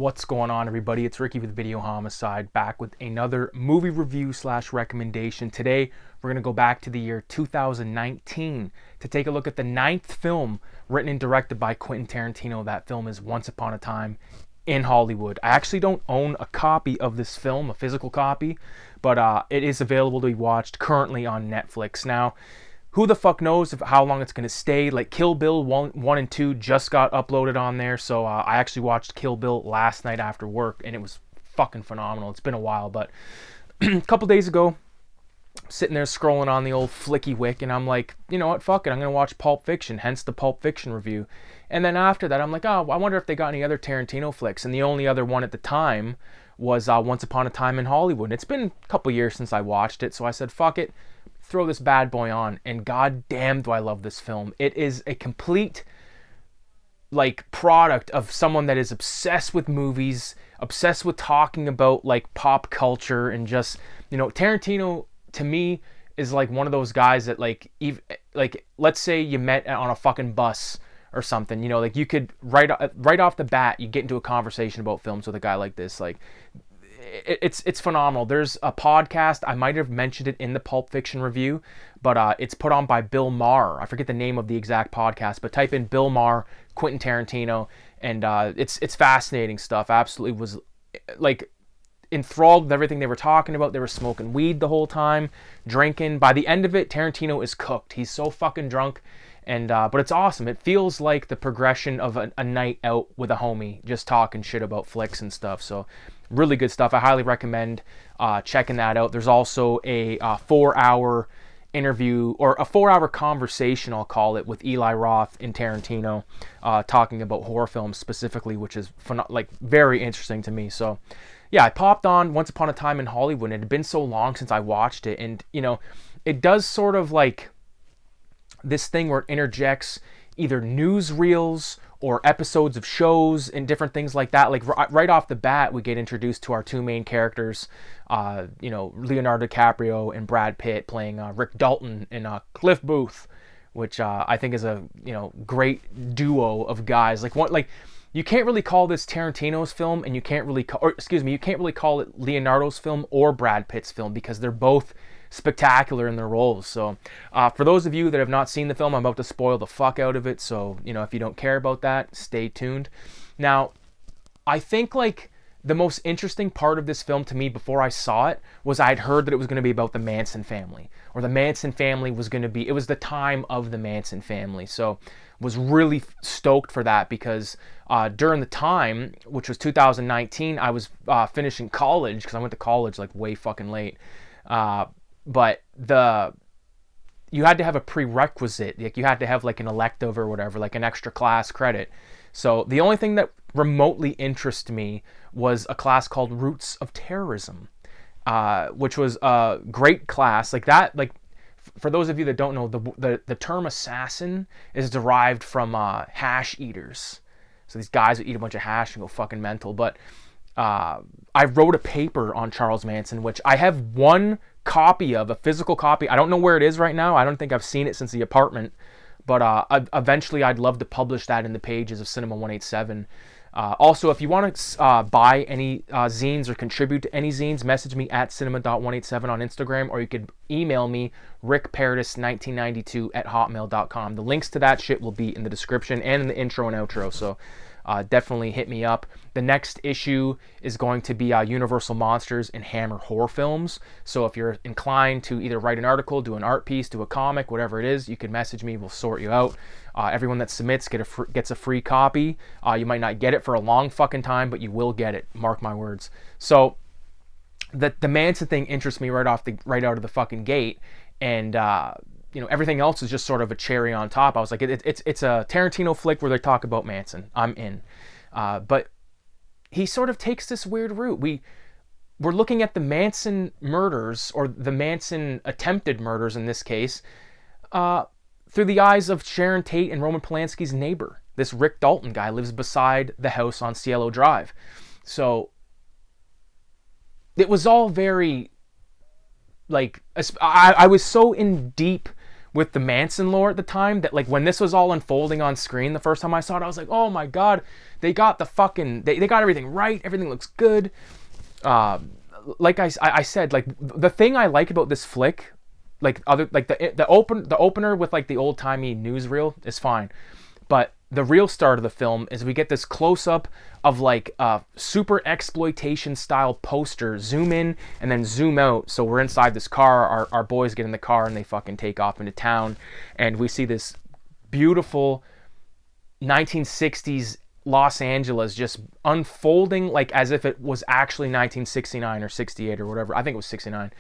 What's going on, everybody? It's Ricky with Video Homicide, back with another movie review / recommendation. Today, we're going to go back to the year 2019 to take a look at the 9th film written and directed by Quentin Tarantino. That film is Once Upon a Time in Hollywood. I actually don't own a copy of this film, a physical copy, but it is available to be watched currently on Netflix. Now, who the fuck knows how long it's going to stay? Like, Kill Bill 1 and 2 just got uploaded on there, so I actually watched Kill Bill last night after work, and it was fucking phenomenal. It's been a while, but a couple days ago, sitting there scrolling on the old Flicky Wick, and I'm like, you know what, fuck it, I'm going to watch Pulp Fiction, hence the Pulp Fiction review. And then after that, I'm like, oh, I wonder if they got any other Tarantino flicks, and the only other one at the time was Once Upon a Time in Hollywood. It's been a couple years since I watched it, so I said, fuck it, throw this bad boy on, and goddamn do I love this film. It is a complete product of someone that is obsessed with movies, obsessed with talking about pop culture, and just, Tarantino to me is one of those guys that let's say you met on a fucking bus or something, you could right off the bat you get into a conversation about films with a guy like this. It's phenomenal. There's a podcast, I might have mentioned it in the Pulp Fiction review, but it's put on by Bill Maher. I forget the name of the exact podcast, but type in Bill Maher, Quentin Tarantino, and it's fascinating stuff. Absolutely was enthralled with everything they were talking about. They were smoking weed the whole time, drinking. By the end of it, Tarantino is cooked. He's so fucking drunk, and but it's awesome. It feels like the progression of a night out with a homie, just talking shit about flicks and stuff. So really good stuff. I highly recommend checking that out. There's also a 4-hour interview, or a 4-hour conversation, I'll call it, with Eli Roth and Tarantino, talking about horror films specifically, which is very interesting to me. So yeah, I popped on Once Upon a Time in Hollywood, and it had been so long since I watched it, and it does sort of this thing where it interjects either newsreels or episodes of shows and different things like that. Right off the bat, we get introduced to our two main characters, Leonardo DiCaprio and Brad Pitt playing Rick Dalton and Cliff Booth, which I think is a great duo of guys. You can't really call this Tarantino's film, and you can't really call it Leonardo's film or Brad Pitt's film, because they're both spectacular in their roles. So for those of you that have not seen the film, I'm about to spoil the fuck out of it, so if you don't care about that, stay tuned. Now, I think the most interesting part of this film to me before I saw it was I'd heard that it was going to be about the Manson family, or the Manson family was going to be, it was the time of the Manson family. So was really stoked for that, because during the time, which was 2019, I was finishing college, because I went to college way fucking late. But you had to have a prerequisite, you had to have an elective or whatever, an extra class credit. So the only thing that remotely interested me was a class called Roots of Terrorism, which was a great class. For those of you that don't know, the term assassin is derived from hash eaters. So these guys who eat a bunch of hash and go fucking mental. But I wrote a paper on Charles Manson, which I have one copy of, a physical copy. I don't know where it is right now. I don't think I've seen it since the apartment, but eventually I'd love to publish that in the pages of Cinema 187. Also, if you want to buy any zines or contribute to any zines, message me at cinema.187 on Instagram, or you could email me, rickparadis1992@hotmail.com. The links to that shit will be in the description and in the intro and outro, so definitely hit me up. The next issue is going to be Universal Monsters and Hammer horror films. So if you're inclined to either write an article, do an art piece, do a comic, whatever it is, you can message me. We'll sort you out. Everyone that submits gets a free copy. You might not get it for a long fucking time, but you will get it. Mark my words. So the Manson thing interests me right out of the fucking gate, and everything else is just sort of a cherry on top. I was like, it's a Tarantino flick where they talk about Manson. I'm in. But he sort of takes this weird route. We're looking at the Manson murders, or the Manson attempted murders in this case, through the eyes of Sharon Tate and Roman Polanski's neighbor. This Rick Dalton guy lives beside the house on Cielo Drive. So it was all very I was so in deep with the Manson lore at the time, that like when this was all unfolding on screen the first time I saw it, I was like, oh my god, they got the fucking, they got everything right, everything looks good. Like I said, like the thing I like about this flick, like other, like the opener with like the old timey newsreel is fine, but the real start of the film is we get this close up of like a super exploitation style poster, zoom in and then zoom out, so we're inside this car, our boys get in the car and they fucking take off into town, and we see this beautiful 1960s Los Angeles just unfolding like as if it was actually 1969 or 68 or whatever. I think it was 69.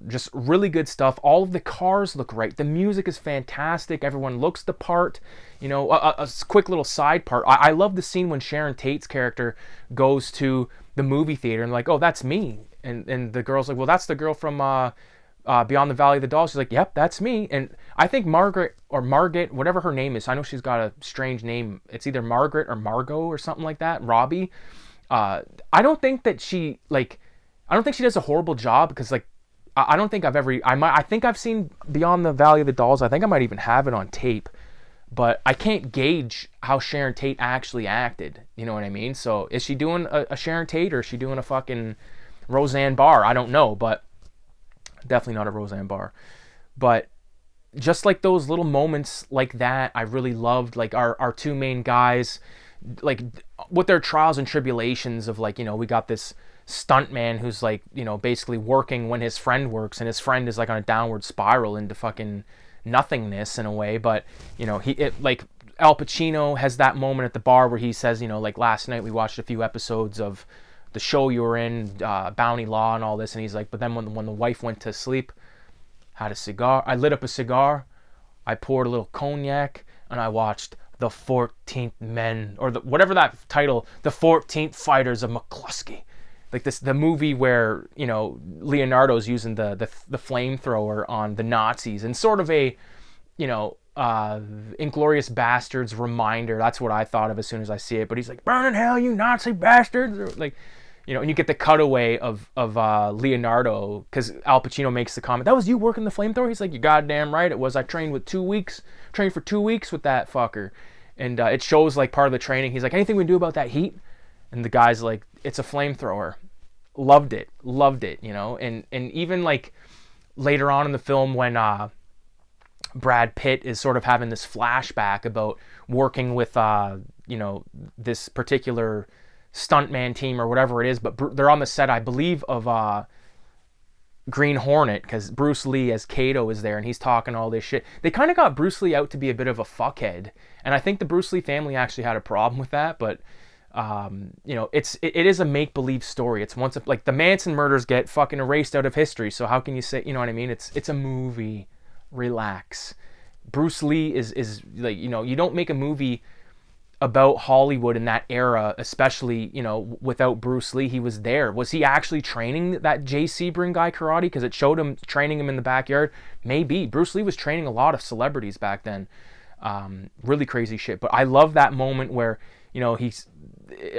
Just really good stuff. All of the cars look right. The music is fantastic. Everyone looks the part. You know, a quick little side part. I love the scene when Sharon Tate's character goes to the movie theater and like, oh, that's me. And the girl's like, well, that's the girl from Beyond the Valley of the Dolls. She's like, yep, that's me. And I think Margaret, whatever her name is, I know she's got a strange name. It's either Margaret or Margot or something like that. Robbie. I don't think she does a horrible job, because like, I don't think I think I've seen Beyond the Valley of the Dolls. I think I might even have it on tape, but I can't gauge how Sharon Tate actually acted. You know what I mean? So is she doing a Sharon Tate, or is she doing a fucking Roseanne Barr? I don't know, but definitely not a Roseanne Barr. But just like those little moments like that, I really loved, like our two main guys, like with their trials and tribulations of like, you know, we got this stuntman who's like, you know, basically working when his friend works, and his friend is like on a downward spiral into fucking nothingness in a way. But you know, like Al Pacino has that moment at the bar where he says, you know, like, last night we watched a few episodes of the show you were in, Bounty Law and all this, and he's like, but then when the wife went to sleep, had a cigar, I lit up a cigar, I poured a little cognac, and I watched the 14th Men, or whatever that title, the 14th Fighters of McCluskey. Like the movie where, you know, Leonardo's using the flamethrower on the Nazis, and sort of a, you know, Inglourious Bastards reminder. That's what I thought of as soon as I see it. But he's like, burn in hell, you Nazi bastards! Or like, you know, and you get the cutaway of Leonardo, because Al Pacino makes the comment, that was you working the flamethrower? He's like, you goddamn right it was. I trained for 2 weeks with that fucker. And it shows like part of the training. He's like, anything we can do about that heat? And the guy's like, it's a flamethrower. Loved it, you know. And even like later on in the film when Brad Pitt is sort of having this flashback about working with you know, this particular stuntman team or whatever it is, but they're on the set, I believe, of Green Hornet, because Bruce Lee as Kato is there, and he's talking all this shit. They kind of got Bruce Lee out to be a bit of a fuckhead, and I think the Bruce Lee family actually had a problem with that. But you know, it is a make-believe story. It's like the Manson murders get fucking erased out of history, so how can you say, you know what I mean? It's a movie. Relax. Bruce Lee is like, you know, you don't make a movie about Hollywood in that era, especially, you know, without Bruce Lee. He was there. Was he actually training that Jay Sebring guy karate? Because it showed him training him in the backyard. Maybe. Bruce Lee was training a lot of celebrities back then. Really crazy shit. But I love that moment where, you know,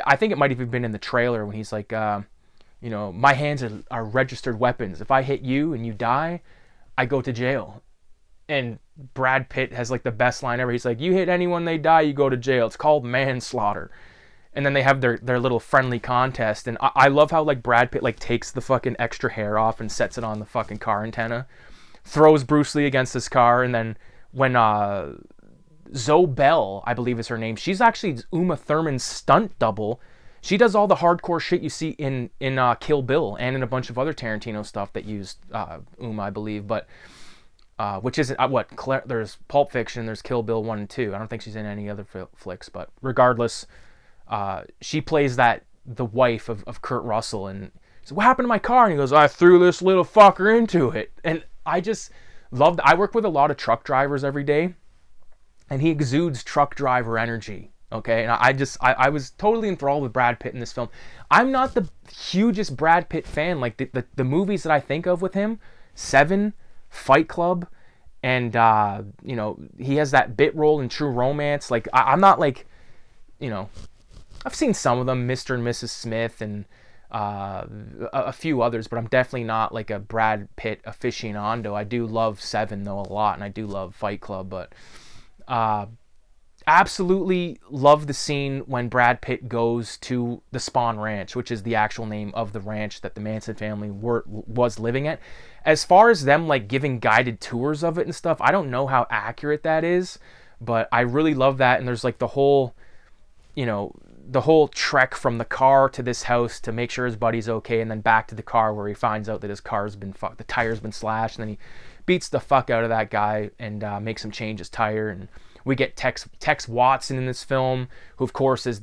I think it might have even been in the trailer when he's like, you know, my hands are registered weapons. If I hit you and you die, I go to jail. And Brad Pitt has like the best line ever. He's like, you hit anyone, they die, you go to jail. It's called manslaughter. And then they have their little friendly contest. And I love how like Brad Pitt like takes the fucking extra hair off and sets it on the fucking car antenna, throws Bruce Lee against his car. And then when Zoe Bell, I believe is her name, she's actually Uma Thurman's stunt double. She does all the hardcore shit you see in Kill Bill and in a bunch of other Tarantino stuff that used Uma, I believe. But which isn't there's Pulp Fiction, there's Kill Bill 1 and 2. I don't think she's in any other flicks, but regardless, she plays the wife of Kurt Russell. And so, what happened to my car? And he goes, I threw this little fucker into it. And I just loved. I work with a lot of truck drivers every day, and he exudes truck driver energy. Okay, and I was totally enthralled with Brad Pitt in this film. I'm not the hugest Brad Pitt fan. Like the movies that I think of with him, Seven, Fight Club, and you know, he has that bit role in True Romance. Like I'm not like, you know, I've seen some of them, Mr. and Mrs. Smith, and a few others, but I'm definitely not like a Brad Pitt aficionado. I do love Seven though a lot, and I do love Fight Club, but absolutely love the scene when Brad Pitt goes to the Spawn Ranch, which is the actual name of the ranch that the Manson family was living at. As far as them like giving guided tours of it and stuff, I don't know how accurate that is, but I really love that. And there's like the whole, the whole trek from the car to this house to make sure his buddy's okay, and then back to the car where he finds out that his car's been fucked, the tire's been slashed, and then he beats the fuck out of that guy and makes him change his tire. And we get Tex Watson in this film, who of course is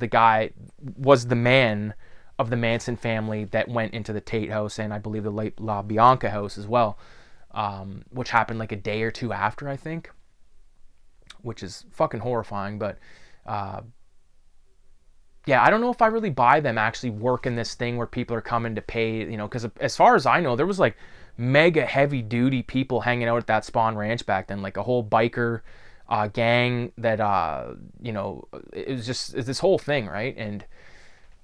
was the man of the Manson family that went into the Tate house, and I believe the late La Bianca house as well, which happened like a day or two after, I think, which is fucking horrifying. But yeah, I don't know if I really buy them actually working this thing where people are coming to pay, because as far as I know, there was like mega heavy duty people hanging out at that Spawn Ranch back then, like a whole biker gang that it's this whole thing, right? And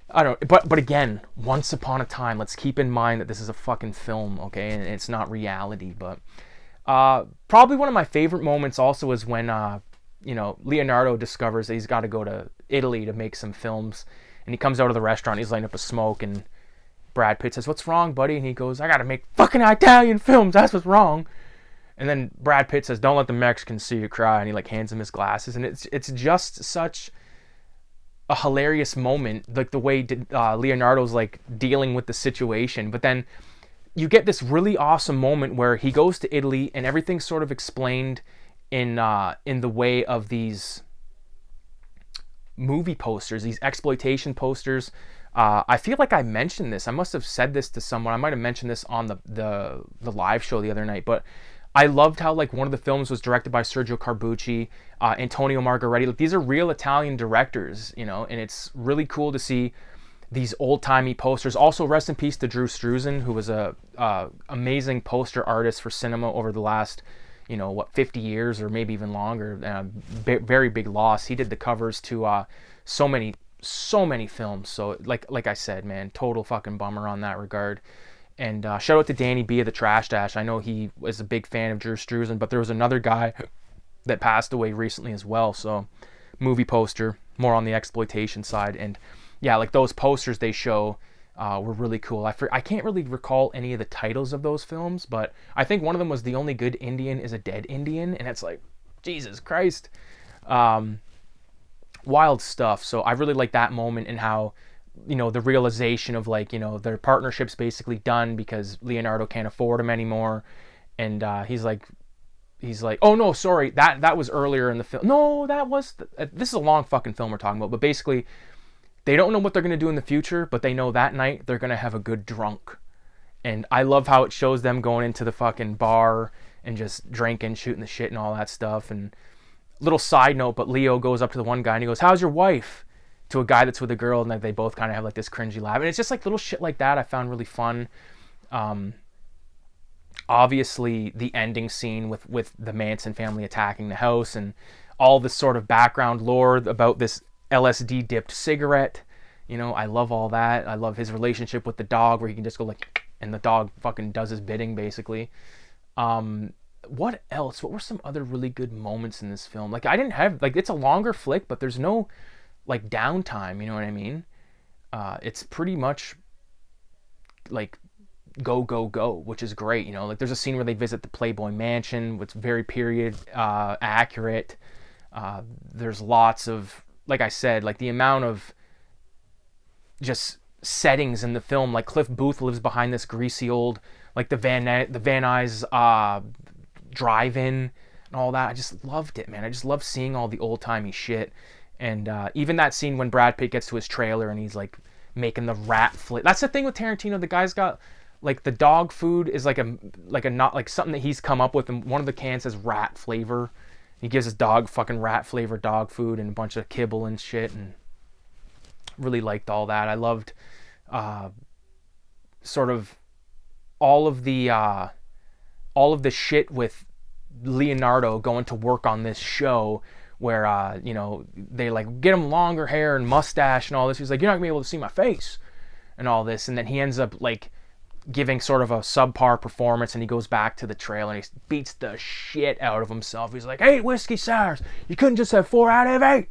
I don't, but again, once upon a time, let's keep in mind that this is a fucking film, okay, and it's not reality. But probably one of my favorite moments also is when Leonardo discovers that he's got to go to Italy to make some films, and he comes out of the restaurant, he's lighting up a smoke, and Brad Pitt says, "What's wrong, buddy?" And he goes, "I gotta make fucking Italian films, that's what's wrong." And then Brad Pitt says, "Don't let the Mexicans see you cry," and he like hands him his glasses, and it's just such a hilarious moment, like the way Leonardo's like dealing with the situation. But then you get this really awesome moment where he goes to Italy, and everything's sort of explained in the way of these movie posters, these exploitation posters. I feel like I mentioned this. I must have said this to someone. I might have mentioned this on the live show the other night, but I loved how like one of the films was directed by Sergio Carbucci, Antonio Margaretti. Like, these are real Italian directors, and it's really cool to see these old-timey posters. Also, rest in peace to Drew Struzan, who was a amazing poster artist for cinema over the last 50 years or maybe even longer. Very big loss. He did the covers to so many films. So like I said, man, total fucking bummer on that regard. And shout out to Danny B of the Trash Dash. I know he was a big fan of Drew Struzan, but there was another guy that passed away recently as well. So movie poster, more on the exploitation side. And yeah, like those posters they show were really cool. I can't really recall any of the titles of those films, but I think one of them was The Only Good Indian is a Dead Indian, and it's like, Jesus Christ. Wild stuff. So I really like that moment, and how, the realization of like, their partnership's basically done because Leonardo can't afford him anymore. And he's like, oh no, sorry, that was earlier in the film. No, this is a long fucking film we're talking about, but basically, they don't know what they're going to do in the future, but they know that night they're going to have a good drunk. And I love how it shows them going into the fucking bar and just drinking, shooting the shit and all that stuff. And little side note, but Leo goes up to the one guy and he goes, "How's your wife?" to a guy that's with a girl, and they both kind of have like this cringy laugh. And it's just like little shit like that I found really fun. Obviously, the ending scene with the Manson family attacking the house and all this sort of background lore about this LSD dipped cigarette. I love all that. I love his relationship with the dog, where he can just go like, and the dog fucking does his bidding basically. What else? What were some other really good moments in this film? Like, I didn't have, like, it's a longer flick, but there's no like downtime, you know what I mean? It's pretty much like go, which is great. Like there's a scene where they visit the Playboy Mansion, which is very period accurate. There's lots of, like I said, like the amount of just settings in the film. Like Cliff Booth lives behind this greasy old, like the Van Nuys drive-in and all that. I just loved it, man. I just love seeing all the old-timey shit. And even that scene when Brad Pitt gets to his trailer and he's like making the rat flavor. That's the thing with Tarantino. The guy's got like the dog food is like a not like something that he's come up with, and one of the cans says rat flavor. He gives his dog fucking rat flavored dog food and a bunch of kibble and shit, and really liked all that. I loved sort of all of the shit with Leonardo going to work on this show, where they like get him longer hair and mustache and all this. He's like, "You're not gonna be able to see my face." and all this, and then he ends up like giving sort of a subpar performance, and he goes back to the trailer and he beats the shit out of himself. He's like, 8 whiskey sours, you couldn't just have 4 out of 8,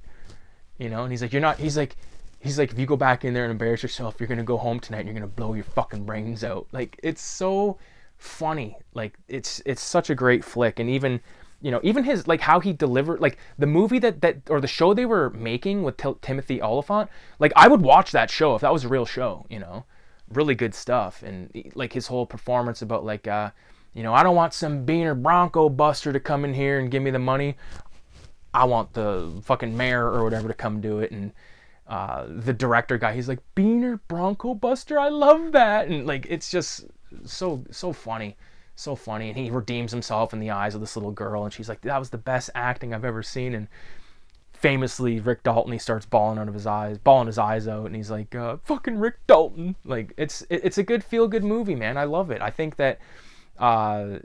you know. And he's like, you're not, he's like, if you go back in there and embarrass yourself, you're gonna go home tonight and you're gonna blow your fucking brains out. Like, it's so funny. Like, it's such a great flick. And even, you know, even his, like, how he delivered, like, the movie that or the show they were making with Timothy Olyphant, like, I would watch that show if that was a real show, you know. Really good stuff. And like his whole performance about like, you know, I don't want some beaner Bronco buster to come in here and give me the money. I want the fucking mayor or whatever to come do it. And the director guy, he's like, beaner Bronco buster, I love that. And like, it's just so funny, so funny. And he redeems himself in the eyes of this little girl, and she's like, that was the best acting I've ever seen. And famously, Rick Dalton, he starts bawling his eyes out, and he's like, fucking Rick Dalton. Like, it's a good feel-good movie, man. I love it. I think that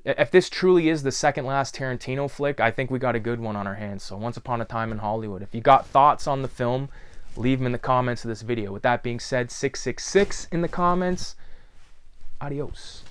if this truly is the second last Tarantino flick, I think we got a good one on our hands. So, Once Upon a Time in Hollywood. If you got thoughts on the film, leave them in the comments of this video. With that being said, 666 in the comments. Adios.